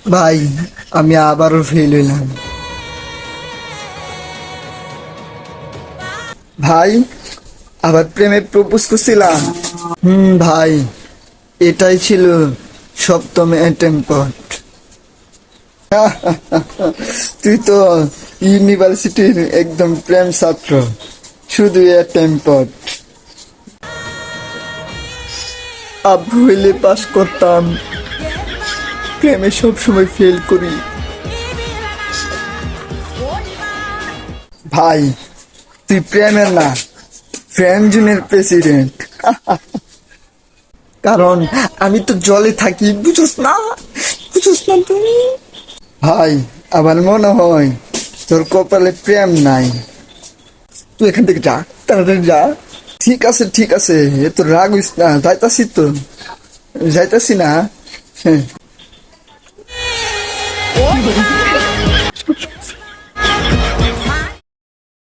ভাই, আমি আবারও ফেল হইলাম। ভাই, আবার প্রেমে প্রপোজ করছিলাম। ভাই, এটাই ছিল সপ্তম অ্যাটেম্পট। তুই তো ইউনিভার্সিটির একদম প্রেম ছাত্র, শুধু অ্যাটেম্পট। আব্বু হইলে পাস করতাম, প্রেমে সবসময় ফেল করি। ভাই, তুই প্রেমের না, ফ্রেন্ড জোনের প্রেসিডেন্ট। কারণ আমি তো জলে থাকি, বুঝোস না? বুঝোস না তুই? ভাই, আমার মনে হয় তোর কপালে প্রেম নাই। তুই এখান থেকে যা, তাড়াতাড়ি যা। ঠিক আছে, ঠিক আছে, এ তো রাগ হইস না, যাইতাছি তো, যাইতাছি না। হ্যাঁ।